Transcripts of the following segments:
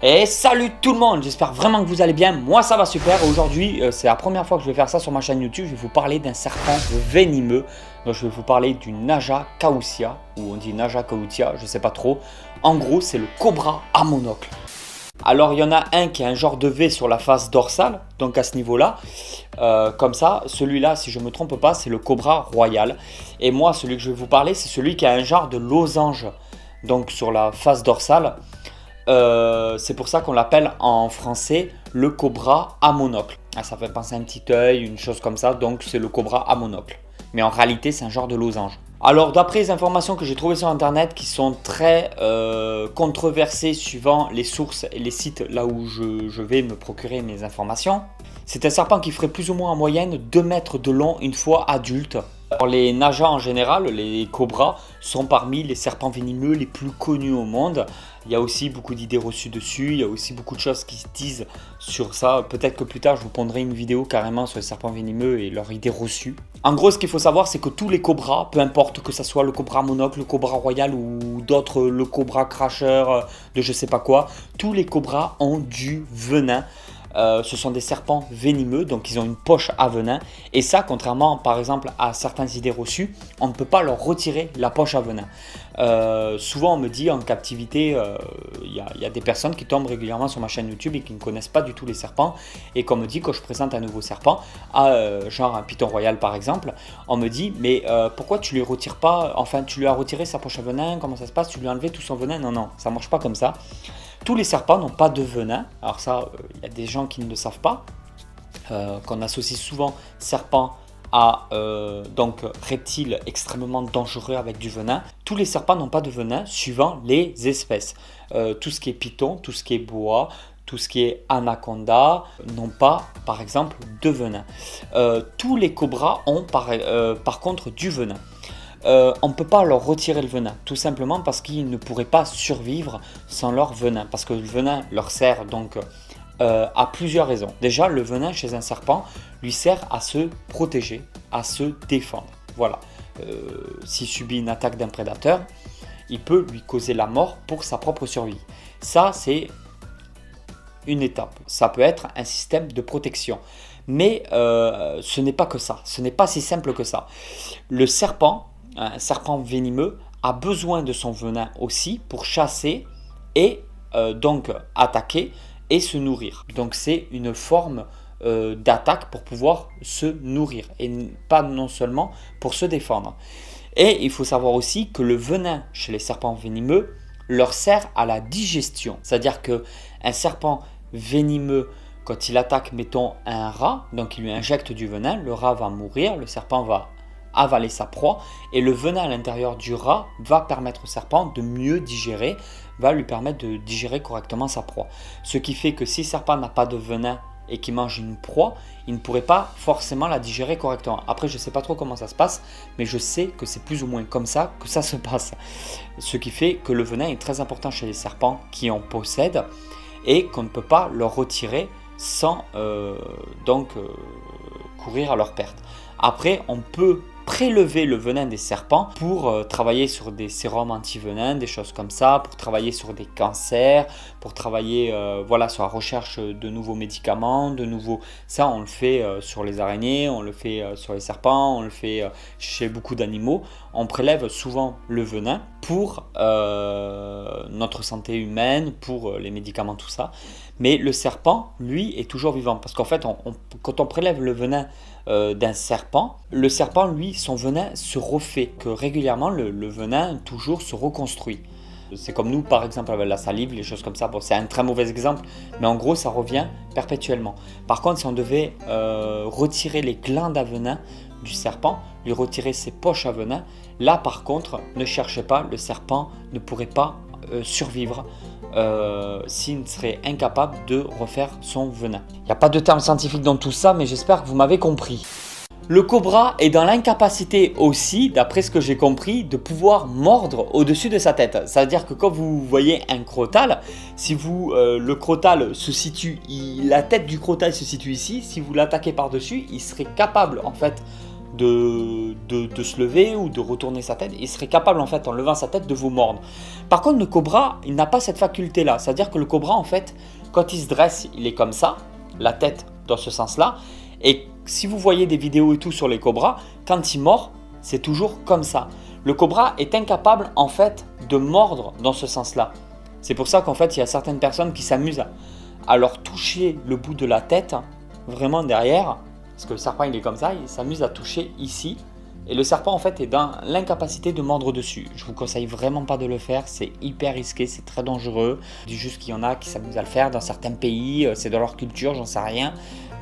Et salut tout le monde, j'espère vraiment que vous allez bien, moi ça va super. Aujourd'hui c'est la première fois que je vais faire ça sur ma chaîne YouTube. Je vais vous parler d'un serpent venimeux. Donc je vais vous parler du Naja Cautia, ou on dit Naja Cautia, je sais pas trop. En gros c'est le cobra à monocle. Alors il y en a un qui a un genre de V sur la face dorsale, donc à ce niveau là, comme ça. Celui-là, si je ne me trompe pas, c'est le cobra royal. Et moi celui que je vais vous parler, c'est celui qui a un genre de losange, donc sur la face dorsale. C'est pour ça qu'on l'appelle en français le cobra à monocle. Ah, ça fait penser à un petit œil, une chose comme ça, donc c'est le cobra à monocle. Mais en réalité, c'est un genre de losange. Alors, d'après les informations que j'ai trouvées sur internet qui sont très controversées suivant les sources et les sites là où je vais me procurer mes informations, c'est un serpent qui ferait plus ou moins en moyenne 2 mètres de long une fois adulte. Alors, les najas en général, les cobras, sont parmi les serpents venimeux les plus connus au monde. Il y a aussi beaucoup d'idées reçues dessus, il y a aussi beaucoup de choses qui se disent sur ça. Peut-être que plus tard je vous pondrai une vidéo carrément sur les serpents venimeux et leurs idées reçues. En gros, ce qu'il faut savoir, c'est que tous les cobras, peu importe que ce soit le cobra monocle, le cobra royal ou d'autres, le cobra cracheur de je sais pas quoi, tous les cobras ont du venin. Ce sont des serpents venimeux, donc ils ont une poche à venin. Et ça, contrairement par exemple à certaines idées reçues, on ne peut pas leur retirer la poche à venin. Souvent on me dit en captivité, il y a des personnes qui tombent régulièrement sur ma chaîne YouTube et qui ne connaissent pas du tout les serpents. Et qu'on me dit, quand je présente un nouveau serpent, genre un python royal par exemple, on me dit mais pourquoi tu lui retires pas, enfin tu lui as retiré sa poche à venin, comment ça se passe, tu lui as enlevé tout son venin? Non, non, ça marche pas comme ça. Tous les serpents n'ont pas de venin. Alors ça, il y a des gens qui ne le savent pas, qu'on associe souvent serpent à donc reptiles extrêmement dangereux avec du venin. Tous les serpents n'ont pas de venin suivant les espèces. Tout ce qui est python, tout ce qui est boa, tout ce qui est anaconda n'ont pas par exemple de venin. Tous les cobras ont par contre du venin. On ne peut pas leur retirer le venin, tout simplement parce qu'ils ne pourraient pas survivre sans leur venin, parce que le venin leur sert donc à plusieurs raisons. Déjà, le venin chez un serpent lui sert à se protéger, à se défendre. Voilà, s'il subit une attaque d'un prédateur, il peut lui causer la mort pour sa propre survie. Ça, c'est une étape. Ça peut être un système de protection. Mais ce n'est pas que ça, ce n'est pas si simple que ça. Le serpent, un serpent venimeux, a besoin de son venin aussi pour chasser et donc attaquer et se nourrir. Donc c'est une forme d'attaque pour pouvoir se nourrir et pas non seulement pour se défendre. Et il faut savoir aussi que le venin chez les serpents venimeux leur sert à la digestion. C'est-à-dire qu'un serpent venimeux, quand il attaque, mettons, un rat, donc il lui injecte du venin, le rat va mourir, le serpent va avaler sa proie et le venin à l'intérieur du rat va permettre au serpent de mieux digérer, va lui permettre de digérer correctement sa proie. Ce qui fait que si le serpent n'a pas de venin et qu'il mange une proie, il ne pourrait pas forcément la digérer correctement. Après, je ne sais pas trop comment ça se passe, mais je sais que c'est plus ou moins comme ça que ça se passe. Ce qui fait que le venin est très important chez les serpents qui en possèdent et qu'on ne peut pas leur retirer sans courir à leur perte. Après, on peut prélever le venin des serpents pour travailler sur des sérums anti-venin, des choses comme ça, pour travailler sur des cancers, pour travailler voilà, sur la recherche de nouveaux médicaments, ça on le fait sur les araignées, on le fait sur les serpents, on le fait chez beaucoup d'animaux. On prélève souvent le venin pour notre santé humaine, pour les médicaments, tout ça. Mais le serpent, lui, est toujours vivant. Parce qu'en fait, quand on prélève le venin d'un serpent, le serpent, lui, son venin se refait. Que régulièrement, le venin, toujours, se reconstruit. C'est comme nous, par exemple, avec la salive, les choses comme ça. Bon, c'est un très mauvais exemple, mais en gros, ça revient perpétuellement. Par contre, si on devait retirer les glandes à venin du serpent, lui retirer ses poches à venin, là, par contre, ne cherchez pas, le serpent ne pourrait pas survivre s'il serait incapable de refaire son venin. Il n'y a pas de terme scientifique dans tout ça, mais j'espère que vous m'avez compris. Le cobra est dans l'incapacité aussi, d'après ce que j'ai compris, de pouvoir mordre au-dessus de sa tête. C'est-à-dire que quand vous voyez un crotal, si le crotal se situe, la tête du crotal se situe ici, si vous l'attaquez par-dessus, il serait capable en fait de se lever ou de retourner sa tête. Il serait capable en fait en levant sa tête de vous mordre. Par contre le cobra, il n'a pas cette faculté là. C'est-à-dire que le cobra en fait, quand il se dresse, il est comme ça, la tête dans ce sens-là. Et si vous voyez des vidéos et tout sur les cobras, quand il mord, c'est toujours comme ça. Le cobra est incapable en fait de mordre dans ce sens-là. C'est pour ça qu'en fait il y a certaines personnes qui s'amusent à leur toucher le bout de la tête, vraiment derrière, parce que le serpent il est comme ça, il s'amuse à toucher ici. Et le serpent en fait est dans l'incapacité de mordre dessus. Je vous conseille vraiment pas de le faire, c'est hyper risqué, c'est très dangereux. Je dis juste qu'il y en a qui s'amusent à le faire dans certains pays, c'est dans leur culture, j'en sais rien.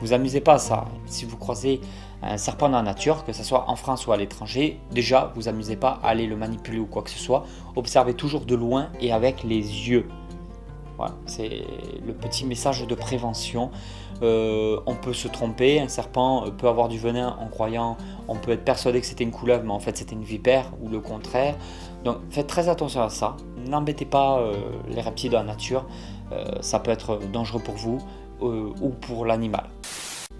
Vous amusez pas à ça. Si vous croisez un serpent dans la nature, que ce soit en France ou à l'étranger, déjà vous amusez pas à aller le manipuler ou quoi que ce soit. Observez toujours de loin et avec les yeux. Voilà, c'est le petit message de prévention. On peut se tromper, un serpent peut avoir du venin en croyant, on peut être persuadé que c'était une couleuvre, mais en fait c'était une vipère ou le contraire. Donc faites très attention à ça. N'embêtez pas les reptiles de la nature, ça peut être dangereux pour vous ou pour l'animal.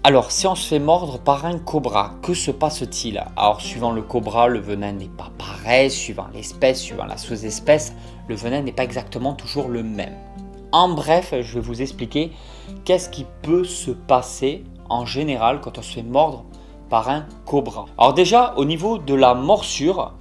Alors, si on se fait mordre par un cobra, que se passe-t-il? Alors, suivant le cobra, le venin n'est pas pareil, suivant l'espèce, suivant la sous-espèce, le venin n'est pas exactement toujours le même. En bref, je vais vous expliquer qu'est-ce qui peut se passer en général quand on se fait mordre par un cobra. Alors déjà, au niveau de la morsure,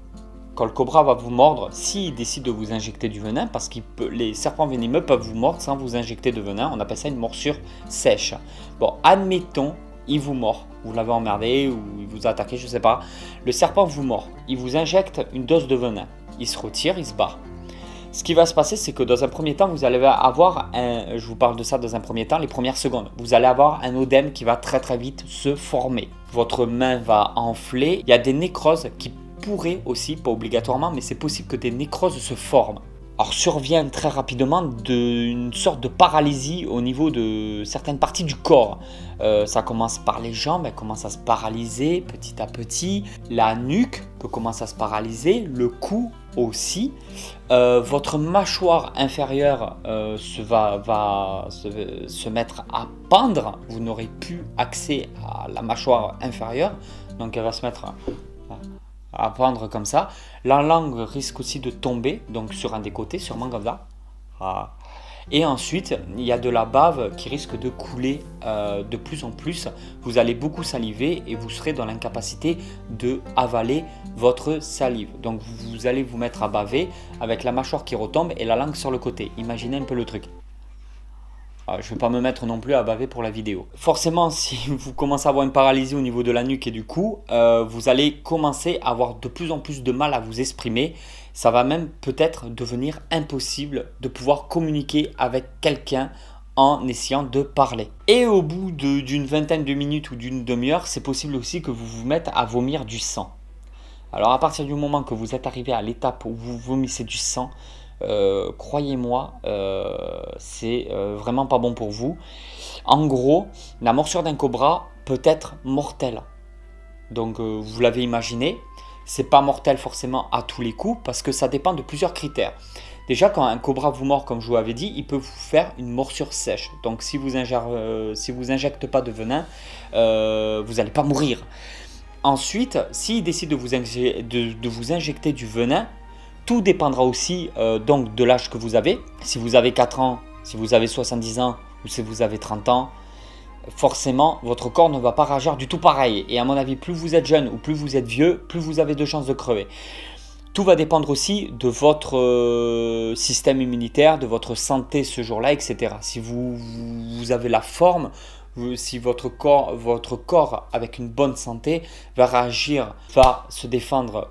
quand le cobra va vous mordre, s'il décide de vous injecter du venin, parce que les serpents venimeux peuvent vous mordre sans vous injecter de venin, on appelle ça une morsure sèche. Bon, admettons, il vous mord, vous l'avez emmerdé ou il vous a attaqué, je ne sais pas. Le serpent vous mord, il vous injecte une dose de venin, il se retire, il se barre. Ce qui va se passer, c'est que dans un premier temps, vous allez avoir je vous parle de ça dans un premier temps, les premières secondes, vous allez avoir un œdème qui va très très vite se former. Votre main va enfler, il y a des nécroses qui pourraient aussi, pas obligatoirement, mais c'est possible que des nécroses se forment. Alors survient très rapidement une sorte de paralysie au niveau de certaines parties du corps. Ça commence par les jambes, elles commencent à se paralyser petit à petit. La nuque peut commencer à se paralyser, le cou aussi. Votre mâchoire inférieure va se mettre à pendre. Vous n'aurez plus accès à la mâchoire inférieure, donc elle va se mettre à pendre comme ça. La langue risque aussi de tomber, donc sur un des côtés, sûrement comme ça. Et ensuite, il y a de la bave qui risque de couler de plus en plus. Vous allez beaucoup saliver et vous serez dans l'incapacité de avaler votre salive. Donc vous allez vous mettre à baver avec la mâchoire qui retombe et la langue sur le côté. Imaginez un peu le truc. Je ne vais pas me mettre non plus à baver pour la vidéo. Forcément, si vous commencez à avoir une paralysie au niveau de la nuque et du cou, vous allez commencer à avoir de plus en plus de mal à vous exprimer. Ça va même peut-être devenir impossible de pouvoir communiquer avec quelqu'un en essayant de parler. Et au bout d'une vingtaine de minutes ou d'une demi-heure, c'est possible aussi que vous vous mettez à vomir du sang. Alors à partir du moment que vous êtes arrivé à l'étape où vous vomissez du sang, croyez-moi, c'est vraiment pas bon pour vous. En gros, la morsure d'un cobra peut être mortelle. Donc vous l'avez imaginé, c'est pas mortel forcément à tous les coups parce que ça dépend de plusieurs critères. Déjà, quand un cobra vous mord, comme je vous l'avais dit, il peut vous faire une morsure sèche. Donc si vous injectez pas de venin, vous n'allez pas mourir. Ensuite, s'il décide de vous injecter du venin, tout dépendra aussi donc de l'âge que vous avez. Si vous avez 4 ans, si vous avez 70 ans ou si vous avez 30 ans, forcément votre corps ne va pas réagir du tout pareil. Et à mon avis, plus vous êtes jeune ou plus vous êtes vieux, plus vous avez de chances de crever. Tout va dépendre aussi de votre système immunitaire, de votre santé ce jour-là, etc. Si vous avez la forme, si votre corps avec une bonne santé va réagir, va se défendre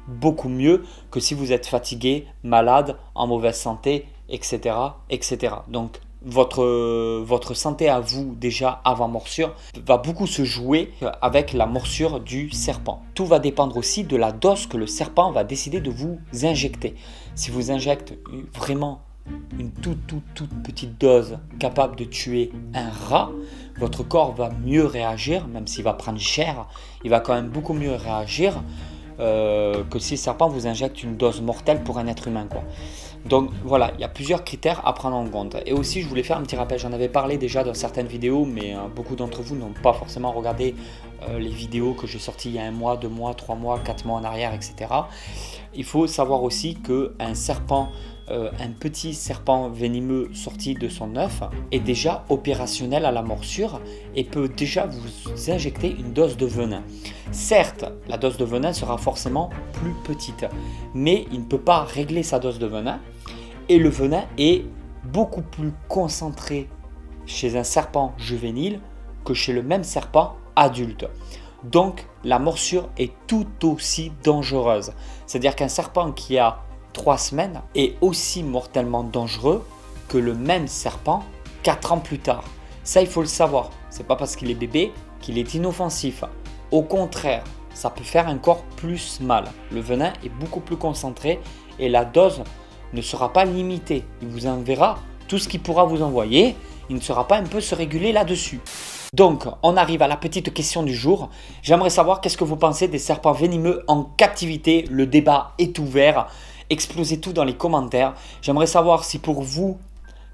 beaucoup mieux que si vous êtes fatigué, malade, en mauvaise santé, etc. etc. Donc votre santé à vous déjà avant morsure va beaucoup se jouer avec la morsure du serpent. Tout va dépendre aussi de la dose que le serpent va décider de vous injecter. Si vous injectez vraiment une toute petite dose capable de tuer un rat, votre corps va mieux réagir, même s'il va prendre cher, il va quand même beaucoup mieux réagir que si le serpent vous injecte une dose mortelle pour un être humain, quoi. Donc voilà, il y a plusieurs critères à prendre en compte. Et aussi, je voulais faire un petit rappel, j'en avais parlé déjà dans certaines vidéos, mais beaucoup d'entre vous n'ont pas forcément regardé les vidéos que j'ai sorties il y a 1 mois, 2 mois, 3 mois, 4 mois en arrière, etc. Il faut savoir aussi qu'un serpent, un petit serpent venimeux sorti de son œuf est déjà opérationnel à la morsure et peut déjà vous injecter une dose de venin. Certes, la dose de venin sera forcément plus petite, mais il ne peut pas régler sa dose de venin et le venin est beaucoup plus concentré chez un serpent juvénile que chez le même serpent adulte. Donc la morsure est tout aussi dangereuse. C'est-à-dire qu'un serpent qui a 3 semaines est aussi mortellement dangereux que le même serpent 4 ans plus tard. Ça, il faut le savoir. C'est pas parce qu'il est bébé qu'il est inoffensif. Au contraire, ça peut faire encore plus mal. Le venin est beaucoup plus concentré et la dose ne sera pas limitée. Il vous enverra tout ce qu'il pourra vous envoyer. Il ne sera pas un peu se réguler là-dessus. Donc, on arrive à la petite question du jour. J'aimerais savoir qu'est-ce que vous pensez des serpents venimeux en captivité. Le débat est ouvert. Explosez tout dans les commentaires. J'aimerais savoir si pour vous,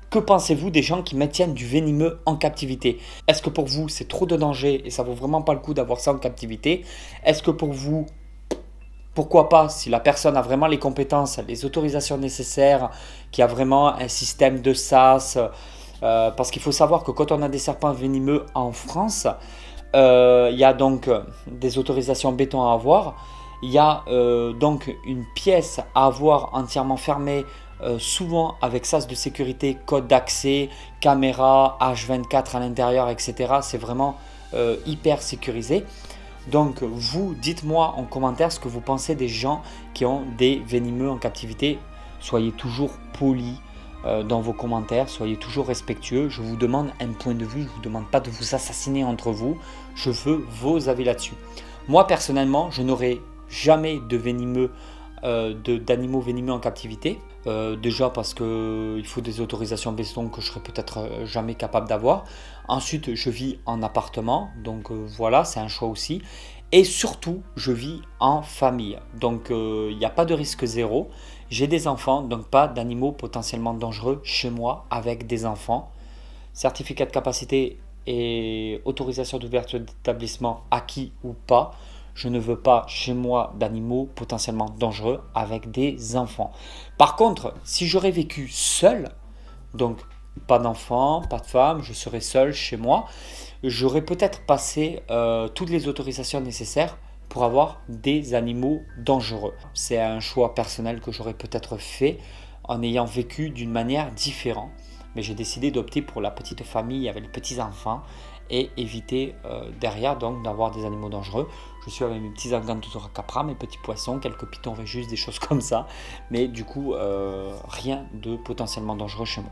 que pensez-vous des gens qui maintiennent du venimeux en captivité? Est-ce que pour vous, c'est trop de danger et ça vaut vraiment pas le coup d'avoir ça en captivité? Est-ce que pour vous, pourquoi pas, si la personne a vraiment les compétences, les autorisations nécessaires, qui a vraiment un système de SAS, parce qu'il faut savoir que quand on a des serpents venimeux en France, il y a donc des autorisations béton à avoir. Il y a donc une pièce à avoir entièrement fermée, souvent avec sas de sécurité, code d'accès, caméra, H24 à l'intérieur, etc. C'est vraiment hyper sécurisé. Donc vous, dites-moi en commentaire ce que vous pensez des gens qui ont des venimeux en captivité. Soyez toujours polis dans vos commentaires, soyez toujours respectueux. Je vous demande un point de vue, je ne vous demande pas de vous assassiner entre vous. Je veux vos avis là-dessus. Moi personnellement, je n'aurai jamais de venimeux, d'animaux venimeux en captivité. Déjà parce qu'il faut des autorisations béton que je serai peut-être jamais capable d'avoir. Ensuite, je vis en appartement, donc voilà, c'est un choix aussi. Et surtout, je vis en famille, donc il n'y a pas de risque zéro. J'ai des enfants, donc pas d'animaux potentiellement dangereux chez moi avec des enfants. Certificat de capacité et autorisation d'ouverture d'établissement acquis ou pas. Je ne veux pas chez moi d'animaux potentiellement dangereux avec des enfants. Par contre, si j'aurais vécu seul, donc pas d'enfant, pas de femme, je serais seul chez moi, j'aurais peut-être passé toutes les autorisations nécessaires pour avoir des animaux dangereux. C'est un choix personnel que j'aurais peut-être fait en ayant vécu d'une manière différente. Mais j'ai décidé d'opter pour la petite famille avec les petits-enfants et éviter derrière donc d'avoir des animaux dangereux. Je suis avec mes petits Aganthosauria capra, mes petits poissons, quelques pitons réjus, des choses comme ça. Mais du coup, rien de potentiellement dangereux chez moi.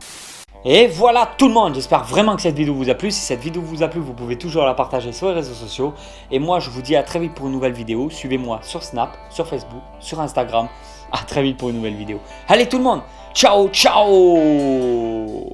Et voilà tout le monde, j'espère vraiment que cette vidéo vous a plu. Si cette vidéo vous a plu, vous pouvez toujours la partager sur les réseaux sociaux. Et moi, je vous dis à très vite pour une nouvelle vidéo. Suivez-moi sur Snap, sur Facebook, sur Instagram. À très vite pour une nouvelle vidéo. Allez tout le monde, ciao, ciao!